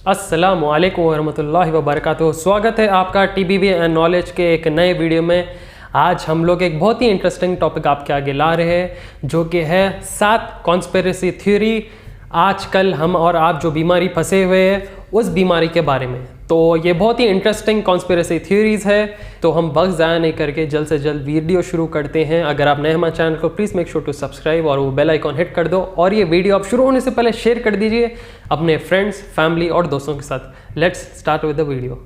अस्सलामु अलैकुम वरहमतुल्लाहि वबरकातुहू। स्वागत है आपका TBV एंड नॉलेज के एक नए वीडियो में। आज हम लोग एक बहुत ही इंटरेस्टिंग टॉपिक आपके आगे ला रहे हैं, जो कि है 7 कॉन्स्पिरेसी थ्योरी। आजकल हम और आप जो बीमारी फंसे हुए हैं उस बीमारी के बारे में। तो ये बहुत ही इंटरेस्टिंग कॉन्स्पिरेसी थ्योरीज है। तो हम वक्त ज़ाया नहीं करके जल्द से जल्द वीडियो शुरू करते हैं। अगर आप नए हमारे चैनल को please make sure to subscribe और वो बेल आइकॉन हिट कर दो, और ये वीडियो आप शुरू होने से पहले शेयर कर दीजिए अपने फ्रेंड्स, फैमिली और दोस्तों के साथ। Let's start with the video.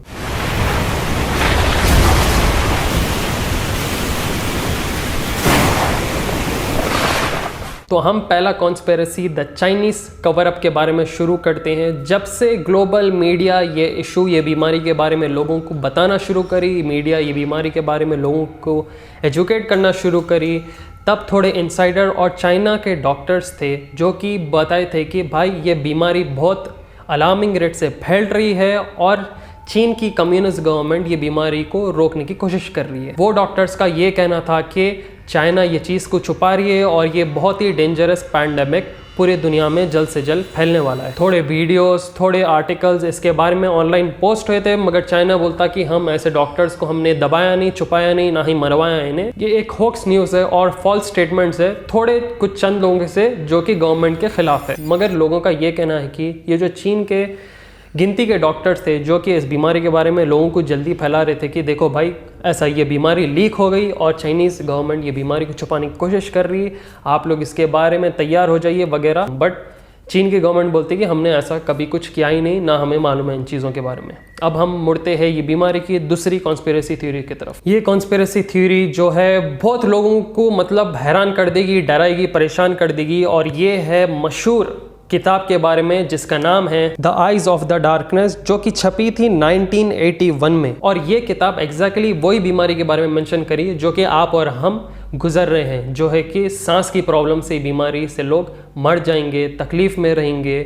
तो हम पहला conspiracy the Chinese cover up के बारे में शुरू करते हैं। जब से ग्लोबल मीडिया ये इशू, ये बीमारी के बारे में लोगों को बताना शुरू करी, मीडिया ये बीमारी के बारे में लोगों को एजुकेट करना शुरू करी, तब थोड़े इंसाइडर और चाइना के डॉक्टर्स थे जो कि बताए थे कि भाई ये बीमारी बहुत अलार्मिंग रेट से फैल रही है और चीन की कम्युनिस्ट गवर्नमेंट ये बीमारी को रोकने की कोशिश कर रही है। वो डॉक्टर्स का ये कहना था कि चाइना ये चीज़ को छुपा रही है और ये बहुत ही डेंजरस पैंडेमिक पूरी दुनिया में जल्द से जल्द फैलने वाला है। थोड़े वीडियोस, थोड़े आर्टिकल्स इसके बारे में ऑनलाइन पोस्ट हुए थे, मगर चाइना बोलता कि हम ऐसे डॉक्टर्स को हमने दबाया नहीं, छुपाया नहीं, ना ही मरवाया इन्हें। ये एक होक्स न्यूज़ है और फॉल्स स्टेटमेंट्स है थोड़े कुछ चंद लोगों से जो कि गवर्नमेंट के खिलाफ है। मगर लोगों का ये कहना है कि ये जो चीन के गिनती के डॉक्टर्स थे जो कि इस बीमारी के बारे में लोगों को जल्दी फैला रहे थे कि देखो भाई ऐसा ये बीमारी लीक हो गई और चाइनीज़ गवर्नमेंट ये बीमारी को छुपाने की कोशिश कर रही है, आप लोग इसके बारे में तैयार हो जाइए वगैरह। बट चीन की गवर्नमेंट बोलती है कि हमने ऐसा कभी कुछ किया ही नहीं, ना हमें मालूम है इन चीज़ों के बारे में। अब हम मुड़ते हैं ये बीमारी की दूसरी कॉन्स्पिरेसी थ्योरी की तरफ। ये कॉन्स्पिरेसी थ्योरी जो है बहुत लोगों को मतलब हैरान कर देगी, डराएगी, परेशान कर देगी, और ये है मशहूर किताब के बारे में जिसका नाम है the eyes of the darkness, जो कि छपी थी 1981 में। और ये किताब एग्जैक्टली वही बीमारी के बारे में मेंशन करी जो कि आप और हम गुजर रहे हैं, जो है कि सांस की प्रॉब्लम से, बीमारी से लोग मर जाएंगे, तकलीफ में रहेंगे,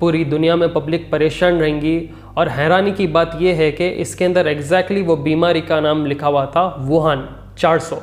पूरी दुनिया में पब्लिक परेशान रहेंगी। और हैरानी की बात यह है कि इसके अंदर एग्जैक्टली वो बीमारी का नाम लिखा हुआ था, वुहान 400,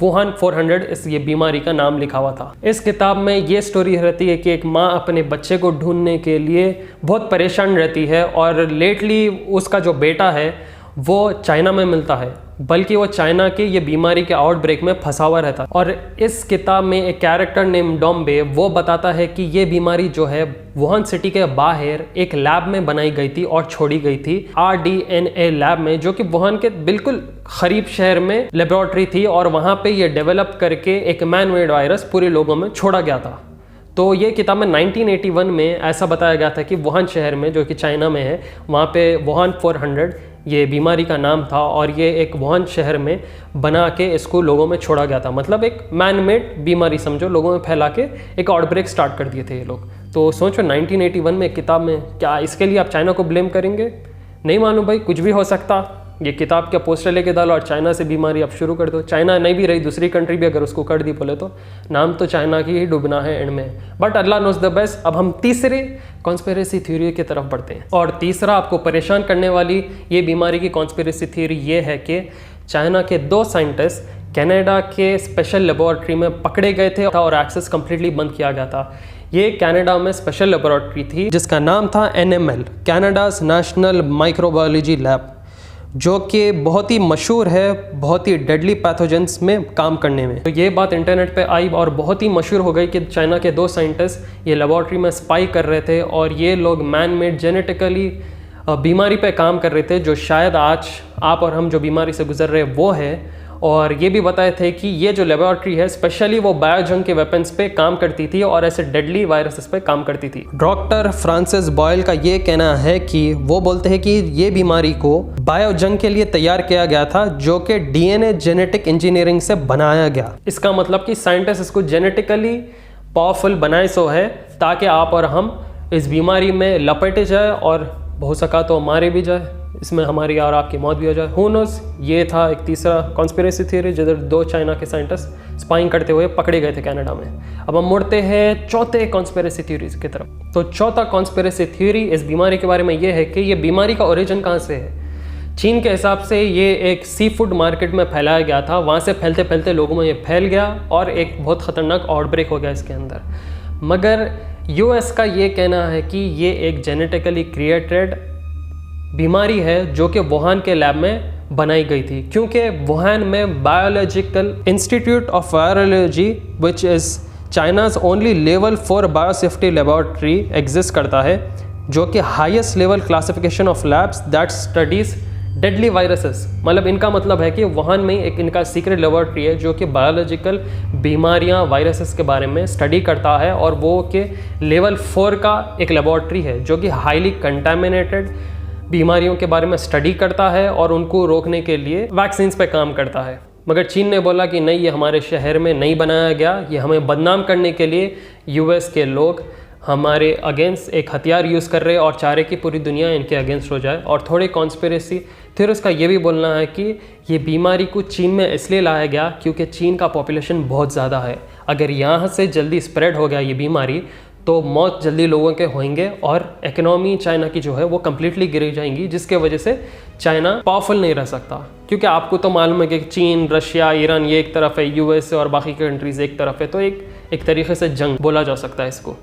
वुहान 400 इस ये बीमारी का नाम लिखा हुआ था। इस किताब में ये स्टोरी रहती है कि एक माँ अपने बच्चे को ढूंढने के लिए बहुत परेशान रहती है, और लेटली उसका जो बेटा है वो चाइना में मिलता है, बल्कि वो चाइना के ये बीमारी के आउटब्रेक में फंसा हुआ रहता है। और इस किताब में एक कैरेक्टर नेम डॉम्बे वो बताता है कि ये बीमारी जो है वुहान सिटी के बाहर एक लैब में बनाई गई थी और छोड़ी गई थी, RDNA लैब में, जो कि वुहान के बिल्कुल करीब शहर में लेबोरेटरी थी, और वहाँ पे ये डेवलप करके एक मैन मेड वायरस पूरे लोगों में छोड़ा गया था। तो ये किताब में 1981 में ऐसा बताया गया था कि वुहान शहर में, जो कि चाइना में है, वहाँ पे वुहान 400 ये बीमारी का नाम था, और ये एक वुहान शहर में बना के इसको लोगों में छोड़ा गया था। मतलब एक मैन मेड बीमारी समझो, लोगों में फैला के एक आउटब्रेक स्टार्ट कर दिए थे ये लोग। तो सोचो 1981 में एक किताब में, क्या इसके लिए आप चाइना को ब्लेम करेंगे? नहीं मालूम भाई, कुछ भी हो सकता। ये किताब का पोस्टर लेके डालो और चाइना से बीमारी अब शुरू कर दो। चाइना नहीं भी रही, दूसरी कंट्री भी अगर उसको कर दी बोले तो नाम तो चाइना की ही डूबना है एंड में। But Allah knows the best. अब हम तीसरे कॉन्स्पिरेसी थ्योरी की तरफ बढ़ते हैं, और तीसरा आपको परेशान करने वाली ये बीमारी की कॉन्स्पिरेसी थ्योरी ये है कि चाइना के 2 साइंटिस्ट कनाडा के स्पेशल लेबोरेटरी में पकड़े गए थे और एक्सेस कंप्लीटली बंद किया गया था। ये कनाडा में स्पेशल लेबोरेटरी थी जिसका नाम था NML, Canada's national microbiology lab, जो कि बहुत ही मशहूर है बहुत ही डेडली पैथोजेंस में काम करने में। तो ये बात इंटरनेट पे आई और बहुत ही मशहूर हो गई कि चाइना के 2 साइंटिस्ट ये लेबोरेटरी में स्पाई कर रहे थे, और ये लोग मैन मेड जेनेटिकली बीमारी पे काम कर रहे थे, जो शायद आज आप और हम जो बीमारी से गुजर रहे हैं वो है। और ये भी बताए थे कि ये जो लेबोरेटरी है स्पेशली वो बायोजंग के वेपन्स पे काम करती थी और ऐसे डेडली वायरसेस पे काम करती थी। डॉक्टर फ्रांसिस बॉयल का ये कहना है कि वो बोलते हैं कि ये बीमारी को बायोजंग के लिए तैयार किया गया था, जो कि DNA जेनेटिक इंजीनियरिंग से बनाया गया। इसका मतलब कि साइंटिस्ट इसको जेनेटिकली पावरफुल बनाए सो है ताकि आप और हम इस बीमारी में लपेटे जाए, और हो सका तो मारे भी जाए, इसमें हमारी और आपकी मौत भी हो जाए, हू नोस। ये था एक तीसरा कॉन्स्पिरेसी थ्योरी जिधर 2 चाइना के साइंटिस्ट स्पाइंग करते हुए पकड़े गए थे कनाडा में। अब हम मुड़ते हैं चौथे कॉन्स्पिरेसी थ्योरीज की तरफ। तो चौथा कॉन्स्पिरेसी थ्योरी इस बीमारी के बारे में ये है कि ये बीमारी का ओरिजिन कहाँ से है। चीन के हिसाब से ये एक सी फूड मार्केट में फैलाया गया था, वहाँ से फैलते फैलते लोगों में ये फैल गया और एक बहुत ख़तरनाक आउटब्रेक हो गया इसके अंदर। मगर यूएस का ये कहना है कि ये एक जेनेटिकली क्रिएटेड बीमारी है जो कि वुहान के लैब में बनाई गई थी, क्योंकि वुहान में biological institute of virology which is China's only level 4 biosafety laboratory exist करता है, जो कि highest level classification of labs that studies deadly viruses. मतलब इनका मतलब है कि वुहान में एक इनका सीक्रेट लेबोरेटरी है जो कि बायोलॉजिकल बीमारियां वायरसेस के बारे में स्टडी करता है, और वो के लेवल 4 का एक लेबोरेटरी है जो कि हाईली कंटामिनेटेड बीमारियों के बारे में स्टडी करता है और उनको रोकने के लिए वैक्सीन्स पे काम करता है। मगर चीन ने बोला कि नहीं, ये हमारे शहर में नहीं बनाया गया, ये हमें बदनाम करने के लिए यूएस के लोग हमारे अगेंस्ट एक हथियार यूज़ कर रहे हैं और चाह रहे कि पूरी दुनिया इनके अगेंस्ट हो जाए। और थोड़े कॉन्स्पिरेसी थ्योरिस्ट का ये भी बोलना है कि ये बीमारी को चीन में इसलिए लाया गया क्योंकि चीन का पॉपुलेशन बहुत ज़्यादा है। अगर यहाँ से जल्दी स्प्रेड हो गया ये बीमारी तो मौत जल्दी लोगों के होंगे और इकोनॉमी चाइना की जो है वो कम्प्लीटली गिर जाएंगी, जिसके वजह से चाइना पावरफुल नहीं रह सकता। क्योंकि आपको तो मालूम है कि चीन, रशिया, ईरान ये एक तरफ है, यूएस और बाकी कंट्रीज़ एक तरफ है, तो एक तरीके से जंग बोला जा सकता है इसको।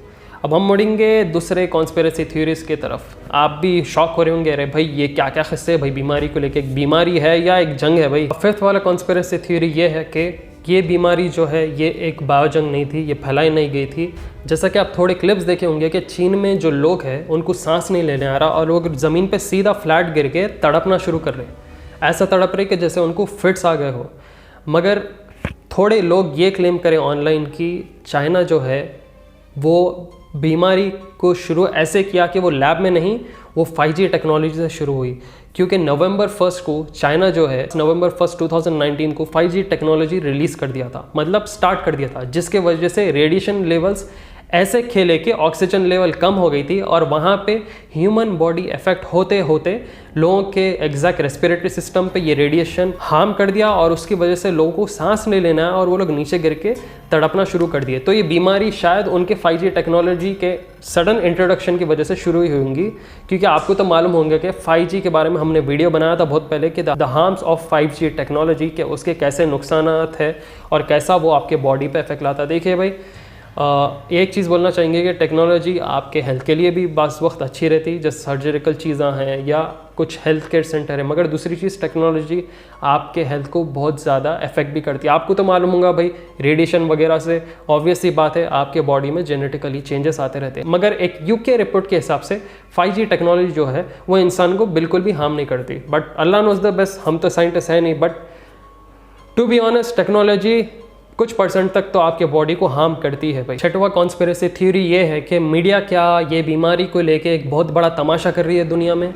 अब हम मुड़ेंगे दूसरे कॉन्स्पिरेसी थ्योरीज की तरफ। आप भी शॉक हो रहे होंगे, अरे भाई ये क्या क्या किस्से, भाई बीमारी को लेके एक बीमारी है या एक जंग है भाई। फिफ्थ वाला कॉन्स्पिरेसी थ्योरी ये है कि ये बीमारी जो है ये एक बायोजंग नहीं थी, ये फैलाई नहीं गई थी। जैसा कि आप थोड़े क्लिप्स देखे होंगे कि चीन में जो लोग हैं उनको सांस नहीं लेने आ रहा और लोग ज़मीन पे सीधा फ्लैट गिर के तड़पना शुरू कर रहे हैं, ऐसा तड़प रहे कि जैसे उनको फिट्स आ गए हो। मगर थोड़े लोग ये क्लेम करें ऑनलाइन कि चाइना जो है वो बीमारी को शुरू ऐसे किया कि वो लैब में नहीं, वो 5G टेक्नोलॉजी से शुरू हुई। क्योंकि नवंबर 1 को चाइना जो है नवंबर 1, 2019 को 5G टेक्नोलॉजी रिलीज़ कर दिया था, मतलब स्टार्ट कर दिया था, जिसके वजह से रेडिएशन लेवल्स ऐसे खेले कि ऑक्सीजन लेवल कम हो गई थी और वहाँ पे ह्यूमन बॉडी इफेक्ट होते होते लोगों के एग्जैक्ट रेस्पिरेटरी सिस्टम पे ये रेडिएशन हार्म कर दिया और उसकी वजह से लोगों को सांस नहीं लेना है और वो लोग नीचे गिर के तड़पना शुरू कर दिए। तो ये बीमारी शायद उनके 5G टेक्नोलॉजी के सडन इंट्रोडक्शन की वजह से शुरू ही होंगी। क्योंकि आपको तो मालूम होंगे कि 5G के बारे में हमने वीडियो बनाया था बहुत पहले कि the harms of 5G technology, के उसके कैसे नुकसानात है और कैसा वो आपके बॉडी पे इफेक्ट लाता है। देखिए भाई, एक चीज़ बोलना चाहेंगे कि टेक्नोलॉजी आपके हेल्थ के लिए भी बस वक्त अच्छी रहती, जैसे सर्जिकल चीज़ें हैं या कुछ हेल्थ केयर सेंटर है। मगर दूसरी चीज़, टेक्नोलॉजी आपके हेल्थ को बहुत ज़्यादा इफेक्ट भी करती है। आपको तो मालूम होगा भाई, रेडिएशन वगैरह से ऑब्वियस सी बात है आपके बॉडी में जेनेटिकली चेंजेस आते रहते हैं। मगर एक यूके रिपोर्ट के हिसाब से 5G टेक्नोलॉजी जो है वो इंसान को बिल्कुल भी हार्म नहीं करती। But Allah knows the best, हम तो साइंटिस्ट है नहीं, but to be honest technology कुछ परसेंट तक तो आपके बॉडी को हार्म करती है भाई। छठवां कॉन्स्पिरेसी थ्योरी ये है कि मीडिया क्या ये बीमारी को लेके एक बहुत बड़ा तमाशा कर रही है दुनिया में।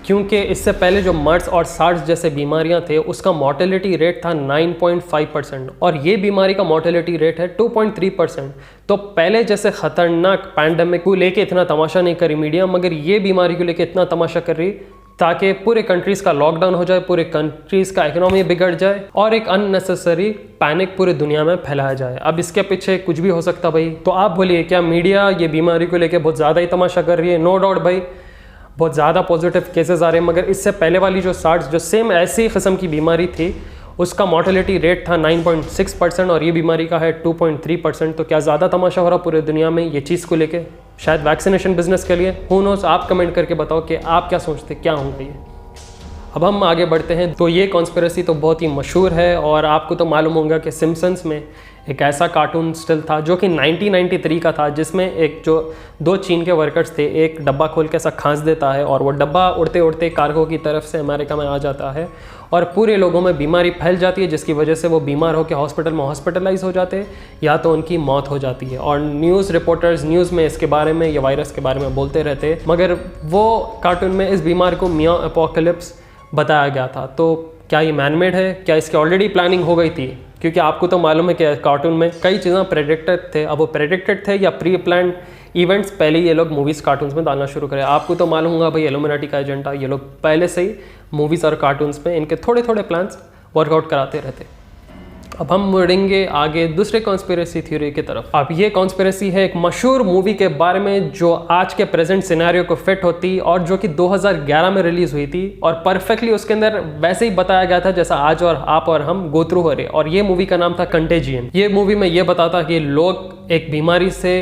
क्योंकि इससे पहले जो मर्स और सार्स जैसे बीमारियां थे उसका मॉर्टेलिटी रेट था 9.5% और ये बीमारी का मॉर्टेलिटी रेट है 2.3%। तो पहले जैसे ख़तरनाक पैंडेमिक को लेके इतना तमाशा नहीं करी मीडिया, मगर ये बीमारी को लेके इतना तमाशा कर रही ताकि पूरे कंट्रीज़ का लॉकडाउन हो जाए, पूरे कंट्रीज़ का इकोनॉमी बिगड़ जाए और एक अननेसेसरी पैनिक पूरे दुनिया में फैलाया जाए। अब इसके पीछे कुछ भी हो सकता भाई। तो आप बोलिए, क्या मीडिया ये बीमारी को लेके बहुत ज़्यादा ही तमाशा कर रही है? नो डाउट भाई, बहुत ज़्यादा पॉजिटिव केसेस आ रहे हैं। मगर इससे पहले वाली जो सार्स जो सेम ऐसी किस्म की बीमारी थी उसका मॉर्टेलिटी रेट था 9.6% और ये बीमारी का है 2.3%। तो क्या ज़्यादा तमाशा हो रहा पूरे दुनिया में ये चीज़ को लेके? शायद वैक्सीनेशन बिजनेस के लिए, हू नोस। आप कमेंट करके बताओ कि आप क्या सोचते, क्या होंगे ये। अब हम आगे बढ़ते हैं। तो ये कॉन्स्पिरेसी तो बहुत ही मशहूर है और आपको तो मालूम होगा कि सिम्पसन्स में एक ऐसा कार्टून स्टिल था जो कि 1993 का था, जिसमें एक जो 2 चीन के वर्कर्स थे, एक डब्बा खोल के ऐसा खांस देता है और वो डब्बा उड़ते उड़ते कार्गो की तरफ से अमेरिका में आ जाता है और पूरे लोगों में बीमारी फैल जाती है, जिसकी वजह से वो बीमार होकर हॉस्पिटल में हॉस्पिटलाइज हो जाते हैं या तो उनकी मौत हो जाती है। और न्यूज़ रिपोर्टर्स न्यूज़ में इसके बारे में या वायरस के बारे में बोलते रहते, मगर वो कार्टून में इस बीमारी को मिया एपोकलिप्स बताया गया था। तो क्या ये मैनमेड है? क्या इसकी ऑलरेडी प्लानिंग हो गई थी? क्योंकि आपको तो मालूम है कि कार्टून में कई चीज़ें प्रेडिक्टेड थे। अब वो प्रेडिक्टेड थे या प्री प्लान इवेंट्स पहले ये लोग मूवीज़ कार्टून्स में डालना शुरू करें। आपको तो मालूम होगा भाई, इल्यूमिनाटी का एजेंडा, ये लोग पहले से ही मूवीज़ और कार्टून्स में इनके थोड़े थोड़े प्लान्स वर्कआउट कराते रहते। अब हम मुड़ेंगे आगे दूसरे कॉन्स्पिरेसी थ्योरी की तरफ। अब ये कॉन्स्पिरेसी है एक मशहूर मूवी के बारे में जो आज के प्रेजेंट सिनेरियो को फिट होती और जो कि 2011 में रिलीज हुई थी और परफेक्टली उसके अंदर वैसे ही बताया गया था जैसा आज और आप और हम गो थ्रू हो रहे। और ये मूवी का नाम था कंटेजियन। ये मूवी में ये बताता कि लोग एक बीमारी से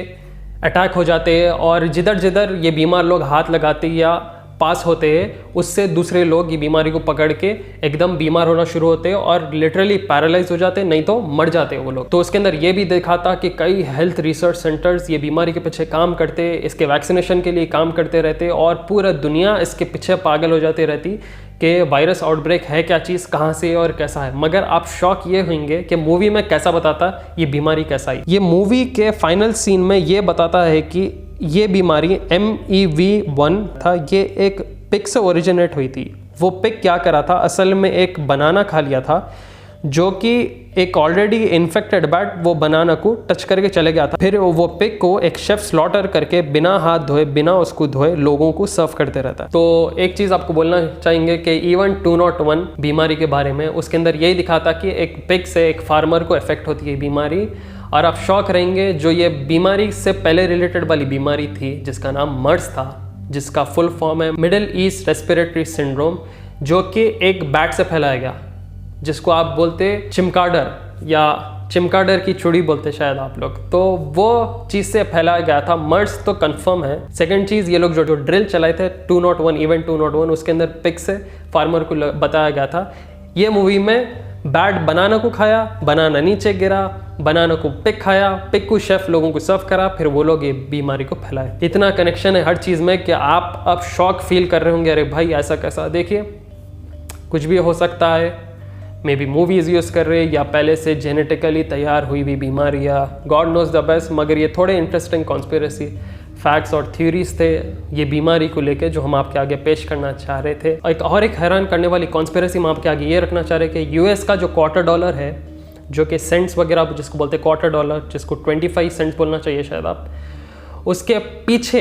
अटैक हो जाते हैं और जिधर जिधर ये बीमार लोग हाथ लगाते या पास होते हैं उससे दूसरे लोग ये बीमारी को पकड़ के एकदम बीमार होना शुरू होते हैं और लिटरली पैरालाइज हो जाते हैं, नहीं तो मर जाते हैं वो लोग। तो उसके अंदर ये भी देखा था कि कई हेल्थ रिसर्च सेंटर्स ये बीमारी के पीछे काम करते, इसके वैक्सीनेशन के लिए काम करते रहते और पूरा दुनिया इसके पीछे पागल हो जाती रहती कि वायरस आउटब्रेक है क्या चीज़, कहाँ से और कैसा है। मगर आप शॉक ये होंगे कि मूवी में कैसा बताता ये बीमारी कैसा है। ये मूवी के फाइनल सीन में ये बताता है कि ये बीमारी MEV1 था, ये एक पिग से ओरिजिनेट हुई थी। वो पिग क्या करा था, असल में एक बनाना खा लिया था जो कि एक ऑलरेडी इन्फेक्टेड बैट वो बनाना को टच करके चले गया था। फिर वो पिग को एक शेफ स्लॉटर करके बिना हाथ धोए बिना उसको धोए लोगों को सर्व करते रहता है। तो एक चीज़ आपको बोलना चाहेंगे कि इवन 201 बीमारी के बारे में उसके अंदर यही दिखा था कि एक पिग से एक फार्मर को इफेक्ट होती है बीमारी। और आप शॉक रहेंगे, जो ये बीमारी से पहले रिलेटेड वाली बीमारी थी जिसका नाम मर्स था, जिसका फुल फॉर्म है मिडिल ईस्ट रेस्पिरेटरी सिंड्रोम, जो कि एक बैट से फैलाया गया, जिसको आप बोलते चिमकाडर या चिमकाडर की चुड़ी बोलते शायद आप लोग। तो वो चीज़ से फैलाया गया था। मर्स तो कंफर्म है। सेकंड चीज़, ये लोग जो ड्रिल चलाए थे 201 इवेंट 201 उसके अंदर पिग से फार्मर को बताया गया था। ये मूवी में बैट बनाना को खाया, बनाना नीचे गिरा, बनाना को पिग खाया, पिग को शेफ लोगों को सर्व करा, फिर वो लोग ये बीमारी को फैलाए। इतना कनेक्शन है हर चीज़ में कि आप अब शॉक फील कर रहे होंगे, अरे भाई ऐसा कैसा। देखिए कुछ भी हो सकता है, मे बी मूवीज़ यूज़ कर रहे या पहले से जेनेटिकली तैयार हुई हुई बीमारियाँ, गॉड नोज द बेस्ट। मगर ये थोड़े इंटरेस्टिंग कॉन्स्पिरेसी फैक्ट्स और थ्योरीज थे ये बीमारी को लेके जो हम आपके आगे पेश करना चाह रहे थे। एक हैरान करने वाली कॉन्स्पिरेसी हम आपके आगे ये रखना चाह रहे कि US का जो क्वार्टर डॉलर है, जो कि सेंट्स वगैरह जिसको बोलते हैं क्वार्टर डॉलर, जिसको 25 सेंट्स बोलना चाहिए शायद आप, उसके पीछे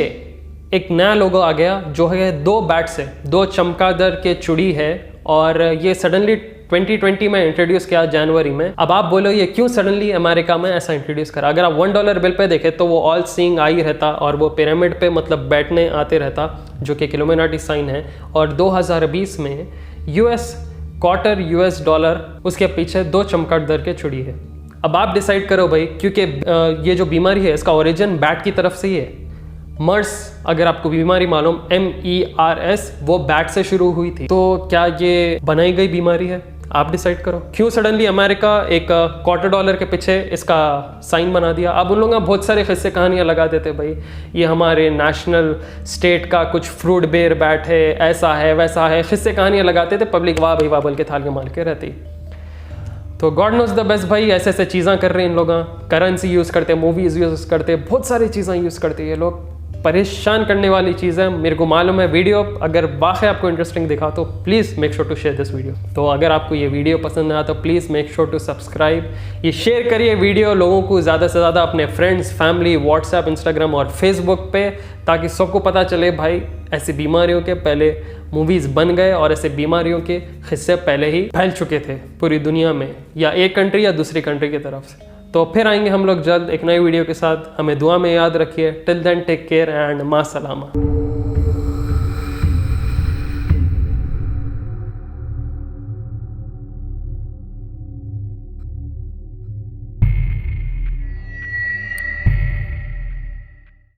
एक नया लोगो आ गया जो है 2 बैट से 2 चमगादड़ के चुड़ी है। और ये सडनली 2020 में इंट्रोड्यूस किया जनवरी में। अब आप बोलो ये क्यों सडनली अमेरिका में ऐसा इंट्रोड्यूस करा। अगर आप $1 बिल पे देखें तो वो ऑल सीइंग आई रहता और वो पिरामिड पे मतलब बैठने आते रहता, जो कि इल्यूमिनाटी साइन है। और 2020 में US क्वार्टर US डॉलर उसके पीछे 2 चमगादड़ के चुड़ी है। अब आप डिसाइड करो भाई, क्योंकि ये जो बीमारी है इसका ओरिजिन बैट की तरफ से ही है। मर्स, अगर आपको बीमारी मालूम, MERS, वो बैट से शुरू हुई थी। तो क्या ये बनाई गई बीमारी है? आप डिसाइड करो। क्यों सडनली अमेरिका एक क्वार्टर डॉलर के पीछे इसका साइन बना दिया? अब उन लोगों बहुत सारे किस्से कहानियां लगा देते भाई, ये हमारे नेशनल स्टेट का कुछ फ्रूट बेर बैट है, ऐसा है वैसा है, किस्से कहानियां लगाते थे। पब्लिक वाह भाई वाह बोल के थालियां मार के रहती। तो गॉड नोज द बेस्ट भाई, ऐसे ऐसे चीज़ें कर रहे हैं इन लोग। करेंसी यूज़ करते, मूवीज़ यूज़ करते, बहुत सारी चीज़ें यूज़ करते हैं ये लोग। परेशान करने वाली चीज़ है, मेरे को मालूम है। वीडियो अगर वाकई आपको इंटरेस्टिंग दिखा तो please make sure to share this video. तो अगर आपको ये वीडियो पसंद आया तो please make sure to subscribe. ये शेयर करिए वीडियो लोगों को ज़्यादा से ज़्यादा, अपने फ्रेंड्स, फैमिली, व्हाट्सएप, इंस्टाग्राम और फेसबुक पे, ताकि सबको पता चले भाई ऐसी बीमारियों के पहले मूवीज़ बन गए और ऐसे बीमारियों के हिस्से पहले ही फैल चुके थे पूरी दुनिया में, या एक कंट्री या दूसरी कंट्री की तरफ से। तो फिर आएंगे हम लोग जल्द एक नई वीडियो के साथ। हमें दुआ में याद रखिए। Till then take care and मा सलामा।